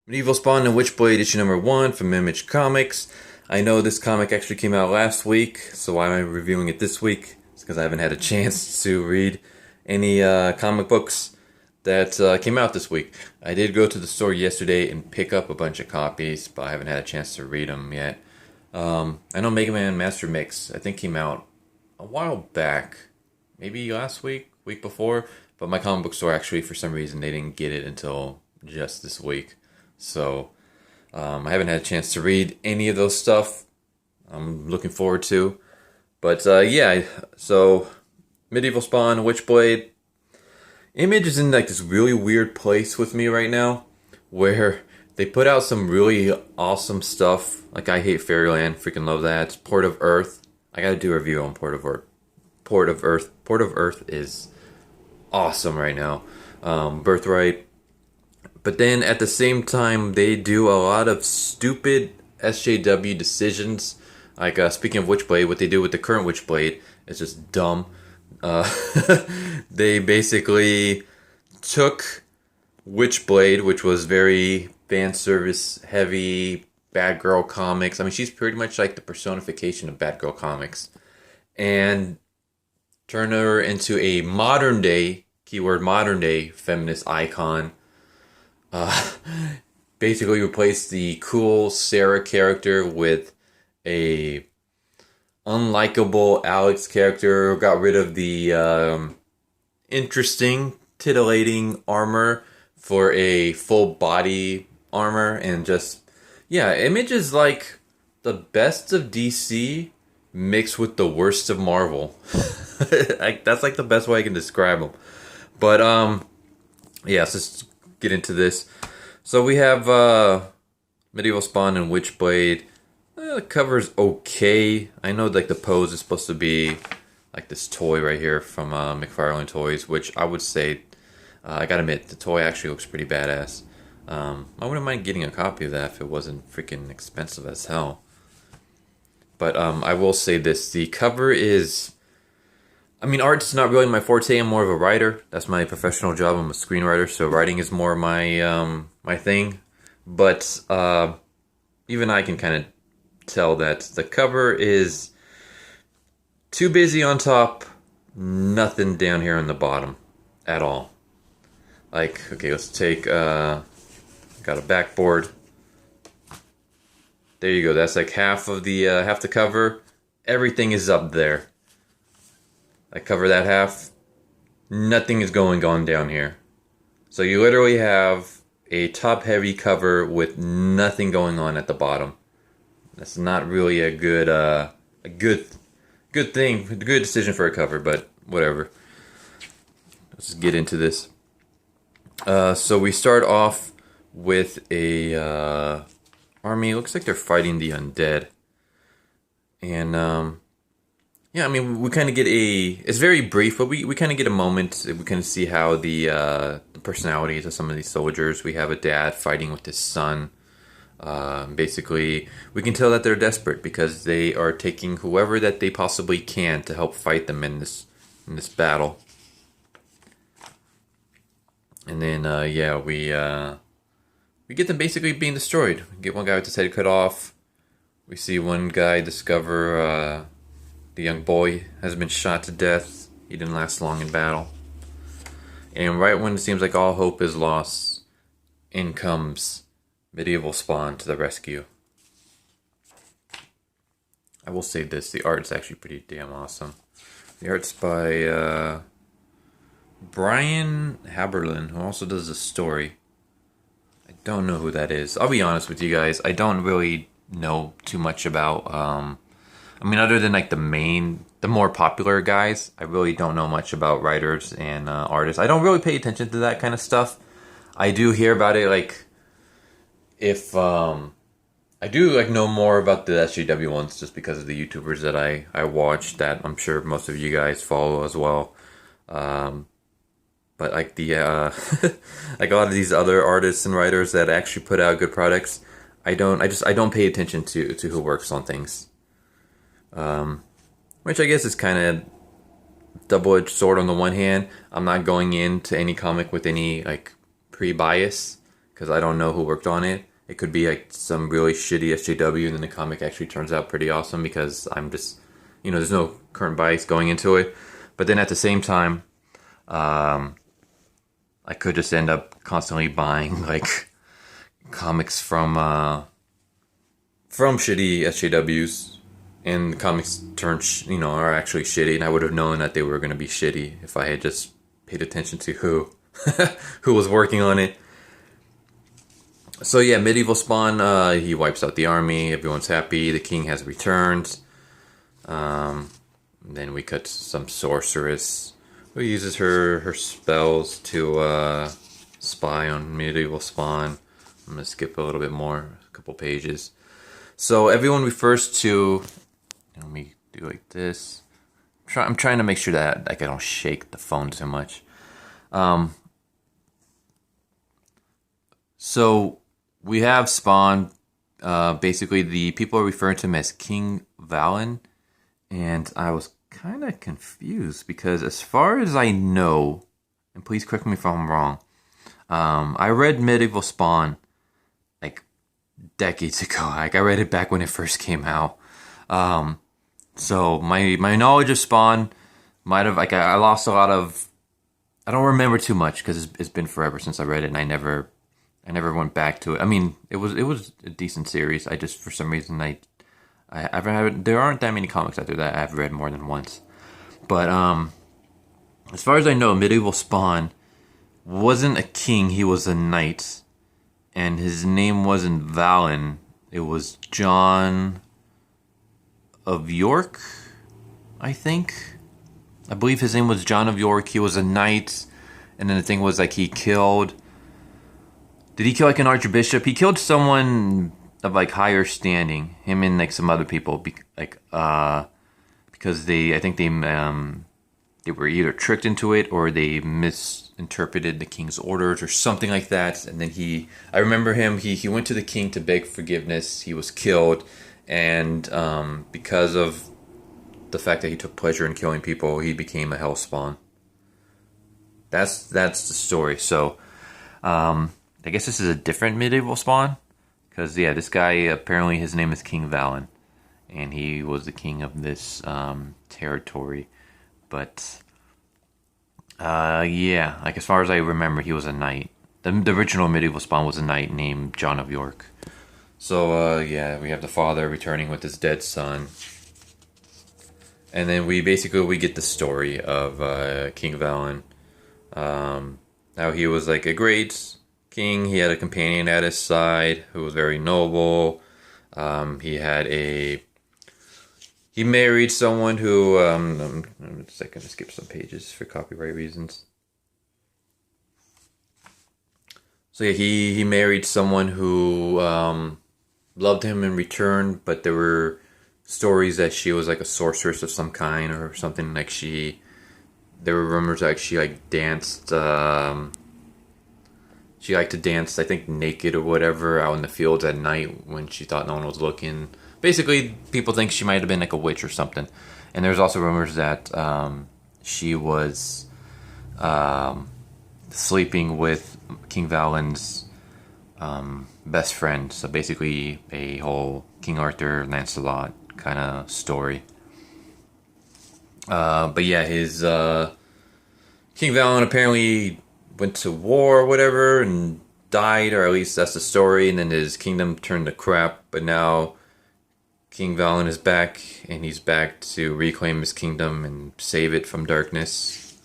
Medieval Spawn and Witchblade issue number 1 from Image Comics. I know this comic actually came out last week, so why am I reviewing it this week? It's because I haven't had a chance to read any comic books that came out this week. I did go to the store yesterday and pick up a bunch of copies, but I haven't had a chance to read them yet. I know Mega Man Master Mix, I think came out a while back, maybe last week, week before, but my comic book store actually, for some reason, they didn't get it until just this week. So, I haven't had a chance to read any of those stuff. I'm looking forward to. But, yeah, so, Medieval Spawn, Witchblade. Image is in, like, this really weird place with me right now, where they put out some really awesome stuff. Like, I hate Fairyland, freaking love that. Port of Earth. I gotta do a review on Port of Earth. Port of Earth is awesome right now. Birthright. But then at the same time, they do a lot of stupid SJW decisions. Like, speaking of Witchblade, what they do with the current Witchblade is just dumb. Uh, they basically took Witchblade, which was very fan service heavy, bad girl comics. I mean, she's pretty much like the personification of bad girl comics. And turned her into a modern day, keyword modern day, feminist icon. Uh, Basically replaced the cool Sarah character with a unlikable Alex character. Got rid of the interesting, titillating armor for a full body armor, and just, yeah, Image is like the best of DC mixed with the worst of Marvel. That's like the best way I can describe them. But yeah, let's just get into this. So we have Medieval Spawn and Witchblade. The cover's okay. I know like the pose is supposed to be like this toy right here from McFarlane Toys, which I would say, I gotta admit, the toy actually looks pretty badass. I wouldn't mind getting a copy of that if it wasn't freaking expensive as hell. But I will say this, the cover is, I mean, art's not really my forte. I'm more of a writer. That's my professional job. I'm a screenwriter, so writing is more my my thing. But even I can kind of tell that the cover is too busy on top, nothing down here on the bottom at all. Like, okay, let's take got a backboard. There you go. That's like half of the half the cover. Everything is up there. I cover that half. Nothing is going on down here. So you literally have a top-heavy cover with nothing going on at the bottom. That's not really a good thing, a good decision for a cover, but whatever. Let's just get into this. So we start off with a army. Looks like they're fighting the undead, and yeah, I mean, we kind of get it's very brief, but we kind of get a moment. We kind of see how the personalities of some of these soldiers. We have a dad fighting with his son. Basically, we can tell that they're desperate because they are taking whoever that they possibly can to help fight them in this battle. And then, yeah, we get them basically being destroyed. We get one guy with his head cut off. We see one guy discover the young boy has been shot to death. He didn't last long in battle. And right when it seems like all hope is lost, in comes Medieval Spawn to the rescue. I will say this, the art's actually pretty damn awesome. The art's by Brian Haberlin, who also does the story. I don't know who that is. I'll be honest with you guys, I don't really know too much about I mean, other than like the more popular guys, I really don't know much about writers and artists. I don't really pay attention to that kind of stuff. I do hear about it, like, if, I do, like, know more about the SJW ones just because of the YouTubers that I watch, that I'm sure most of you guys follow as well. But, like, the, like, a lot of these other artists and writers that actually put out good products, I don't pay attention to who works on things. Which I guess is kind of double-edged sword. On the one hand, I'm not going into any comic with any like pre-bias, because I don't know who worked on it. It could be like some really shitty SJW, and then the comic actually turns out pretty awesome because I'm just, there's no current bias going into it. But then at the same time, I could just end up constantly buying like comics from shitty SJWs, and the comics are actually shitty, and I would have known that they were going to be shitty if I had just paid attention to who who was working on it. So yeah, Medieval Spawn, he wipes out the army, everyone's happy, the king has returned. Then we cut to some sorceress who uses her spells to spy on Medieval Spawn. I'm going to skip a little bit more, a couple pages. So everyone refers to, let me do like this. I'm trying to make sure that like I don't shake the phone too much. So we have Spawn. Basically, the people are referring to him as King Valen, and I was kind of confused because, as far as I know, and please correct me if I'm wrong, I read Medieval Spawn like decades ago. Like I read it back when it first came out. So my knowledge of Spawn might have I lost a lot of. I don't remember too much because it's been forever since I read it, and I never went back to it. I mean, it was a decent series. I just, for some reason, there aren't that many comics out there that I've read more than once. But as far as I know, Medieval Spawn wasn't a king; he was a knight, and his name wasn't Valen. It was John of York, I think. I believe his name was John of York. He was a knight, and then the thing was like he killed. Did he kill like an archbishop? He killed someone of like higher standing. Him and like some other people, because I think they were either tricked into it or they misinterpreted the king's orders or something like that. And then I remember him. He went to the king to beg forgiveness. He was killed, and because of the fact that he took pleasure in killing people, he became a hellspawn. That's the story. So. I guess this is a different Medieval Spawn, because yeah, this guy, apparently his name is King Valen, and he was the king of this territory. But yeah, like as far as I remember, he was a knight. The original Medieval Spawn was a knight named John of York. So yeah, we have the father returning with his dead son, and then we get the story of King Valen. How he was like a great king. He had a companion at his side who was very noble. He married someone who I'm just going to skip some pages for copyright reasons. So yeah, he married someone who loved him in return, but there were stories that she was like a sorceress of some kind or something. Like there were rumors that she like danced. She liked to dance, I think, naked or whatever, out in the fields at night when she thought no one was looking. Basically, people think she might have been like a witch or something. And there's also rumors that she was sleeping with King Valen's best friend. So basically, a whole King Arthur, Lancelot kind of story. But yeah, his King Valen apparently went to war or whatever and died, or at least that's the story, and then his kingdom turned to crap. But now King Valen is back, and he's back to reclaim his kingdom and save it from darkness.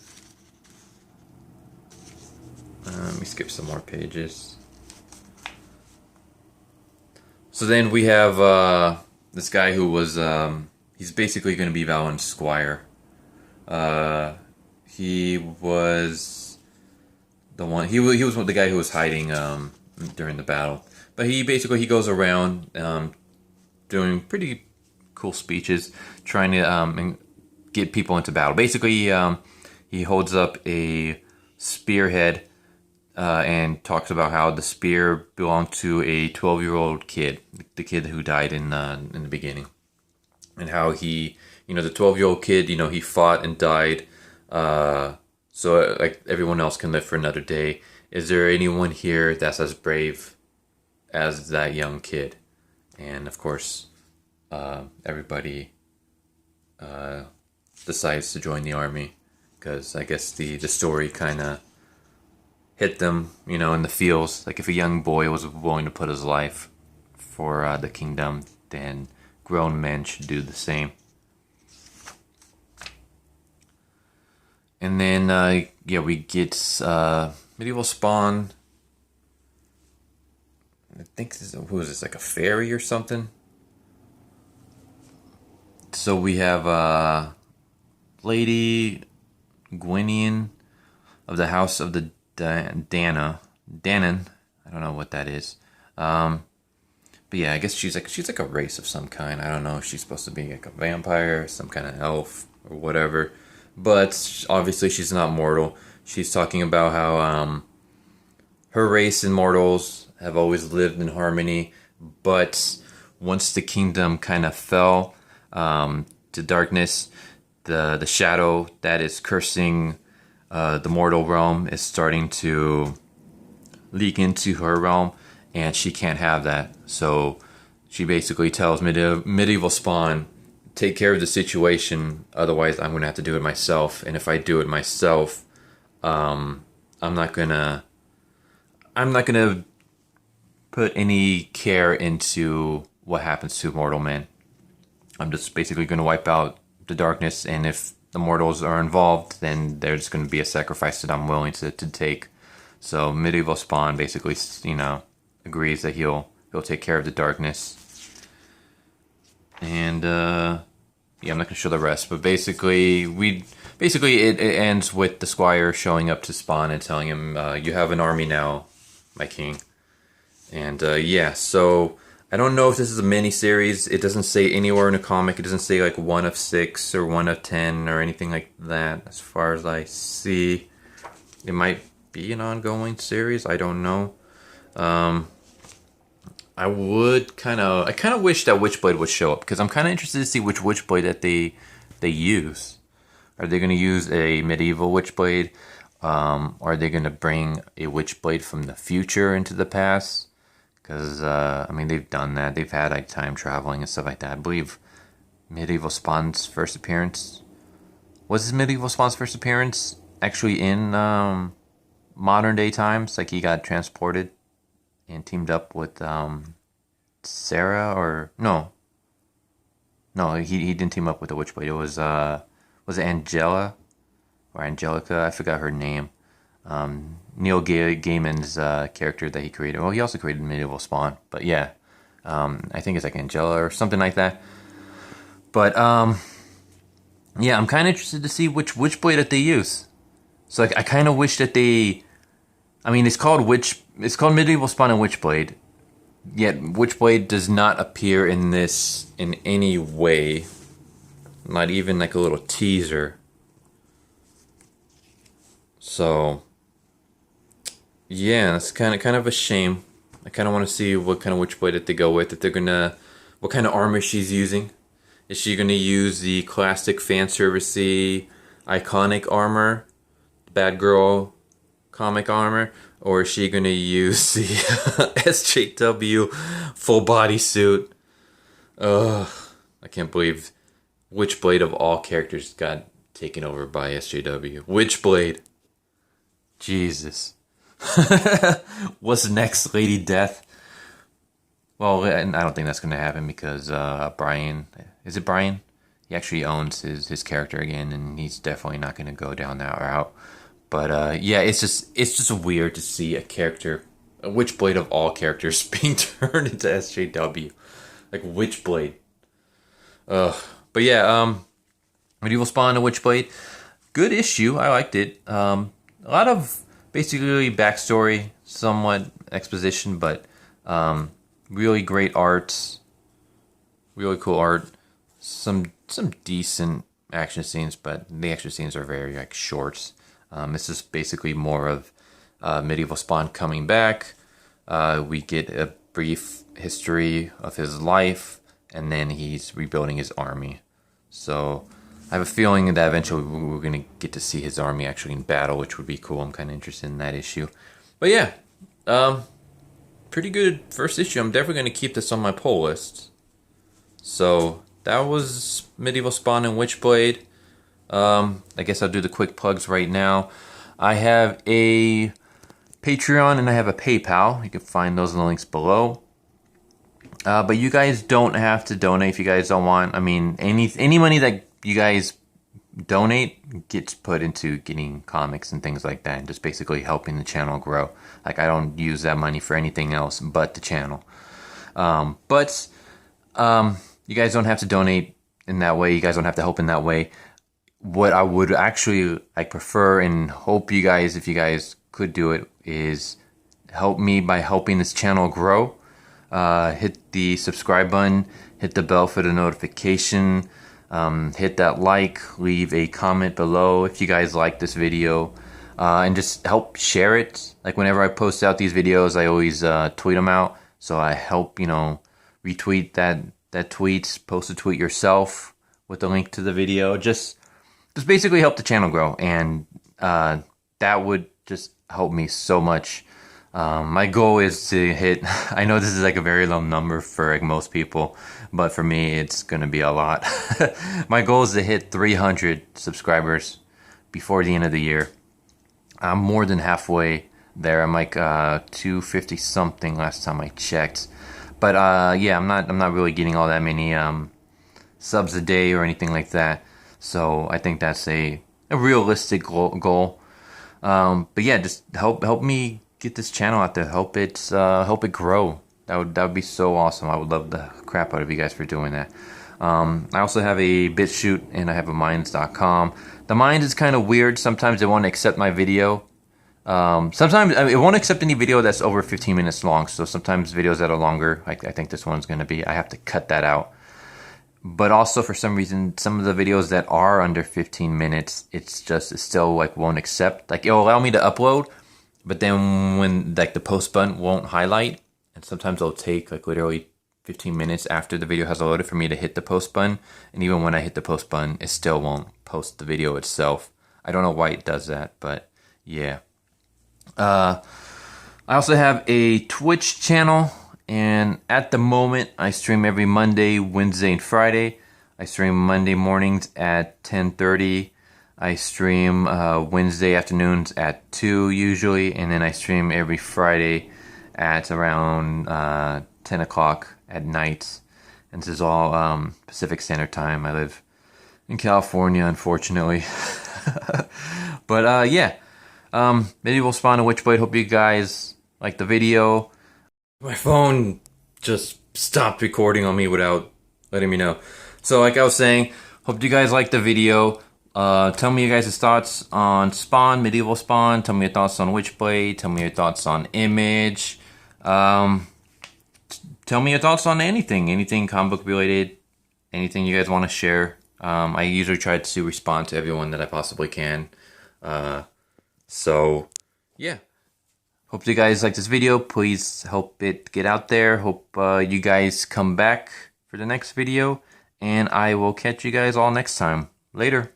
Let me skip some more pages. So then we have this guy who was he's basically going to be Valen's squire. He was the one. He was the guy who was hiding during the battle. But he goes around doing pretty cool speeches, trying to get people into battle. Basically, he holds up a spearhead and talks about how the spear belonged to a 12-year-old kid, the kid who died in the beginning, and how the 12-year-old kid, he fought and died. So like everyone else can live for another day, is there anyone here that's as brave as that young kid? And of course, everybody decides to join the army because I guess the story kind of hit them, in the feels. Like if a young boy was willing to put his life for the kingdom, then grown men should do the same. And then, we get medieval spawn. I think who is this? Like a fairy or something? So we have Lady Gwynion of the House of the Danann. I don't know what that is. But yeah, I guess she's like a race of some kind. I don't know if she's supposed to be like a vampire, some kind of elf, or whatever. But obviously she's not mortal. She's talking about how her race and mortals have always lived in harmony, but once the kingdom kind of fell to darkness, the shadow that is cursing the mortal realm is starting to leak into her realm, and she can't have that. So she basically tells medieval spawn, take care of the situation, otherwise I'm going to have to do it myself. And if I do it myself, I'm not gonna put any care into what happens to mortal men. I'm just basically going to wipe out the darkness, and if the mortals are involved, then there's going to be a sacrifice that I'm willing to take. So medieval spawn basically, agrees that he'll take care of the darkness. And I'm not going to show the rest, but basically it ends with the squire showing up to Spawn and telling him, you have an army now, my king. And so I don't know if this is a mini-series. It doesn't say anywhere in the comic. It doesn't say like 1 of 6 or 1 of 10 or anything like that as far as I see. It might be an ongoing series. I don't know. I kind of wish that Witchblade would show up, because I'm kind of interested to see which Witchblade that they use. Are they going to use a medieval Witchblade? Or are they going to bring a Witchblade from the future into the past? Because, they've done that. They've had like time traveling and stuff like that. I believe Medieval Spawn's first appearance... Was his Medieval Spawn's first appearance actually in modern day times? Like he got transported and teamed up with Sarah, or... No, he didn't team up with the Witchblade. It was it Angela? Or Angelica? I forgot her name. Neil Gaiman's character that he created. Well, he also created Medieval Spawn, but yeah, I think it's like Angela or something like that. But I'm kind of interested to see which Witchblade that they use. So like, I kind of wish that they, it's called Medieval Spawn and Witchblade, yet Witchblade does not appear in this in any way, not even like a little teaser. So, yeah, it's kind of a shame. I kind of want to see what kind of Witchblade that they go with. What kind of armor she's using. Is she gonna use the classic fan servicey, iconic armor, bad girl comic armor, or is she gonna use the SJW full body suit? Ugh, I can't believe Witchblade of all characters got taken over by SJW. Witchblade. Jesus. What's next, Lady Death? Well, I don't think that's going to happen because Brian... Is it Brian? He actually owns his character again, and he's definitely not going to go down that route. But it's just weird to see a character, a Witchblade of all characters, being turned into SJW. Like Witchblade. But yeah, Medieval Spawn and Witchblade. Good issue. I liked it. A lot of basically backstory, somewhat exposition, but really great art, really cool art. Some decent action scenes, but the action scenes are very like short. This is basically more of Medieval Spawn coming back. We get a brief history of his life, and then he's rebuilding his army. So I have a feeling that eventually we're going to get to see his army actually in battle, which would be cool. I'm kind of interested in that issue. But yeah, pretty good first issue. I'm definitely going to keep this on my pull list. So that was Medieval Spawn and Witchblade. I guess I'll do the quick plugs right now. I have a Patreon and I have a PayPal. You can find those in the links below. But you guys don't have to donate if you guys don't want. I mean, any money that you guys donate gets put into getting comics and things like that, and just basically helping the channel grow. Like, I don't use that money for anything else but the channel. But you guys don't have to donate in that way. You guys don't have to help in that way. What I would actually prefer and hope you guys, if you guys could do it, is help me by helping this channel grow. Hit the subscribe button, hit the bell for the notification, hit that like, leave a comment below if you guys like this video, and just help share it. Like, whenever I post out these videos, I always tweet them out. So I help, retweet that tweet, post a tweet yourself with the link to the video. Just basically help the channel grow, and that would just help me so much. My goal is to hit, I know this is like a very low number for like most people, but for me it's going to be a lot. My goal is to hit 300 subscribers before the end of the year. I'm more than halfway there. I'm like 250 something last time I checked. But yeah, I'm not really getting all that many subs a day or anything like that. So I think that's a realistic goal. But yeah, just help me get this channel out there. Help it grow. That would be so awesome. I would love the crap out of you guys for doing that. I also have a BitChute and I have a Minds.com. The Minds is kind of weird. Sometimes they won't accept my video. Sometimes it won't accept any video that's over 15 minutes long. So sometimes videos that are longer, I think this one's going to be, I have to cut that out. But also, for some reason, some of the videos that are under 15 minutes, it still won't accept. Like, it'll allow me to upload, but then when the post button won't highlight, and sometimes it'll take literally 15 minutes after the video has loaded for me to hit the post button. And even when I hit the post button, it still won't post the video itself. I don't know why it does that, but yeah. I also have a Twitch channel. And at the moment, I stream every Monday, Wednesday, and Friday. I stream Monday mornings at 10:30. I stream Wednesday afternoons at 2 usually. And then I stream every Friday at around 10 o'clock at night. And this is all Pacific Standard Time. I live in California, unfortunately. But yeah, Medieval Spawn and Witchblade. Hope you guys like the video. My phone just stopped recording on me without letting me know. So like I was saying, hope you guys like the video. Tell me your guys' thoughts on Spawn, Medieval Spawn. Tell me your thoughts on Witchblade. Tell me your thoughts on Image. Tell me your thoughts on anything comic book related. Anything you guys want to share. I usually try to respond to everyone that I possibly can. So yeah. Hope you guys like this video. Please help it get out there. Hope you guys come back for the next video. And I will catch you guys all next time. Later.